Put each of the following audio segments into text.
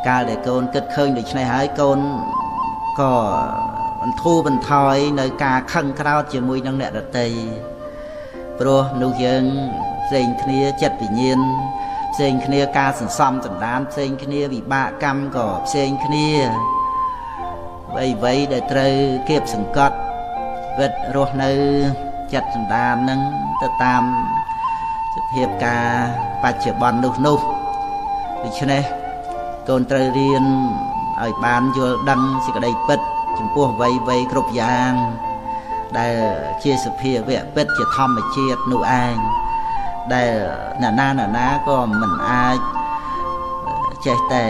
កាលដែលកូនគិតឃើញដូច្នេះហើយកូនក៏បន្ធូរបន្ថយនៅការខឹងក្រោធជាមួយនឹងអ្នកដទៃព្រោះមនុស្សយើងផ្សេងគ្នាចិត្តវិញ្ញាណផ្សេងគ្នាការសន្សំសន្តានផ្សេងគ្នាវិបាកកម្មក៏ផ្សេងគ្នាអ្វីដែលត្រូវគៀបសង្កត់វិតរស់នៅចិត្តសន្តាននឹងទៅតាមសភាពការបច្ចុប្បន្ននោះដូច្នេះកូនត្រូវរៀនឲ្យបានយល់ដឹងសេចក្តីពិតចំពោះអ្វីគ្រប់យ៉ាងដែលជាសភាវៈពិតជាធម្មជាតិនោះឯងដែលអ្នកណាក៏មិនអាចចេះតែ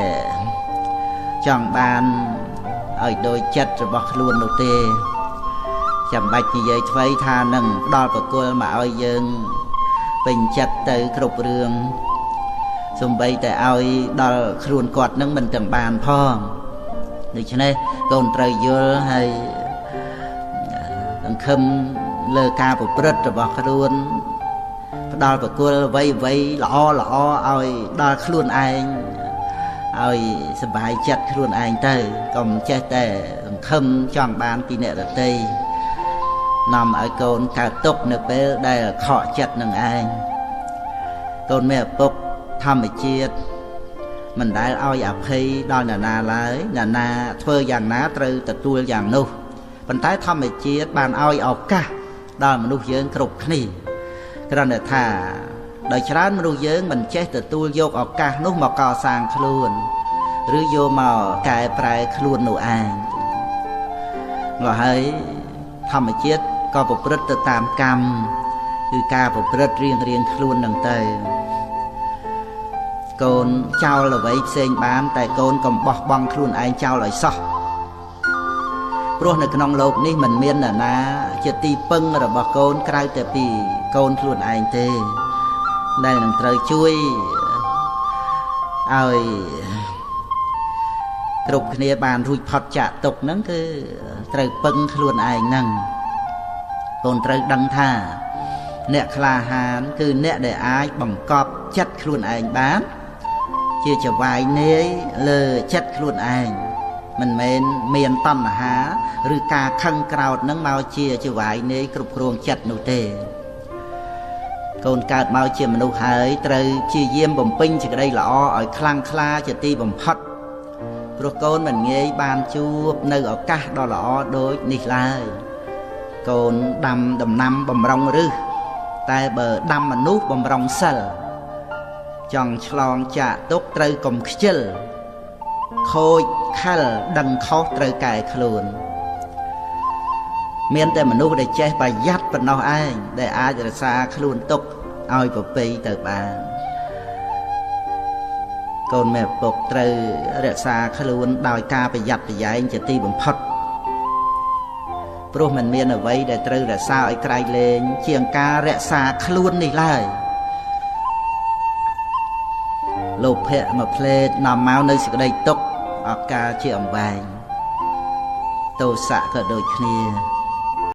ចង់បានឲ្យដោយចិត្តរបស់ខ្លួននោះទេចាំបាច់និយាយថ្មីថានឹងផ្ដល់ប្រគល់មកឲ្យយើងពេញចិត្តទៅគ្រប់រឿងសំបីតែឲ្យដល់ខ្លួនគាត់នឹងមិនទាំងបានផងដូច្នេះកូនត្រូវយល់ហើយសង្ឃឹមលើការប្រព្រឹត្តរបស់ខ្លួនផ្ដល់ប្រគល់អ្វីល្អឲ្យដល់ខ្លួនឯងឲ្យសប្បាយចិត្តខ្លួនឯងទៅកុំចេះតែសង្ឃឹមចង់បានពីអ្នកដទៃនាំឲ្យកូនកើតទុក្ខនៅពេលដែលខកចិត្តនឹងឯងកូនមានឪពុកធម្មជាតិមិនដែលឲ្យអភ័យដល់អ្នកណាឡើយអ្នកណាធ្វើយ៉ាងណាត្រូវទទួលយ៉ាងនោះប៉ុន្តែធម្មជាតិបានឲ្យឱកាសដល់មនុស្សយើងគ្រប់គ្នាគ្រាន់តែថាដោយច្រើនមនុស្សយើងមិនចេះទទួលយកឱកាសនោះមកកសាងខ្លួនឬយកមកកែប្រែខ្លួននោះឯងមកហើយធម្មជាតិក៏ប្រព្រឹត្តទៅតាមកម្មគឺការប្រព្រឹត្តរៀងខ្លួននឹងទៅកូនចោលអ្វីផ្សេងបានតែកូនកុំបោះបង់ខ្លួនឯងចោលឲ្យសោះព្រោះនៅក្នុងโลกនេះមិនមាននរណាជាទីពឹងរបស់កូនក្រៅតែពីកូនខ្លួនឯងទេដែលនឹងត្រូវជួយឲ្យគ្រប់គ្នាបានរួចផុតចាកទុក្ខហ្នឹងគឺត្រូវពឹងខ្លួនឯងហ្នឹងកូនត្រូវដឹងថាអ្នកក្លាហានគឺអ្នកដែលអាចបង្កប់ចិត្តខ្លួនឯងបានជាចវាយនាយលើចិត្តខ្លួនឯងមិនមែនមានតណ្ហាឬការខឹងក្រោធនឹងមកជាចវាយនាយគ្រប់គ្រងចិត្តនោះទេកូនកើតមកជាមនុស្សហើយត្រូវព្យាយាមបំពេញសេចក្តីល្អឲ្យខ្លាំងក្លាជាទីបំផុតព្រោះកូនមិនងាយបានជួបនៅឱកាសដ៏ល្អដូចនេះឡើយកូនដាំដំណាំបំរុងឫសតែបើដាំមនុស្សបំរុងសិលចង់ឆ្លងចាកទុក្ខត្រូវកុំខ្ជិលខូចខិលដឹងខុសត្រូវកែខ្លួនមានតែមនុស្សដែលចេះប្រយ័ត្នប៉ុណ្ណោះឯងដែលអាចរក្សាខ្លួនទុកឲ្យប្រពៃទៅបានកូនមេពុកត្រូវរក្សាខ្លួនដោយការប្រយ័ត្នប្រយែងជាទីបំផុតព្រោះมันមានអ្វីដែលត្រូវរក្សាឲ្យក្រៃលែងជាងការរក្សាខ្លួននេះឡើយលោភៈមួយផ្លេតនាំមកនៅសេចក្តីទុក្ខអកាលជាអង្វែងទោសៈក៏ដូចគ្នា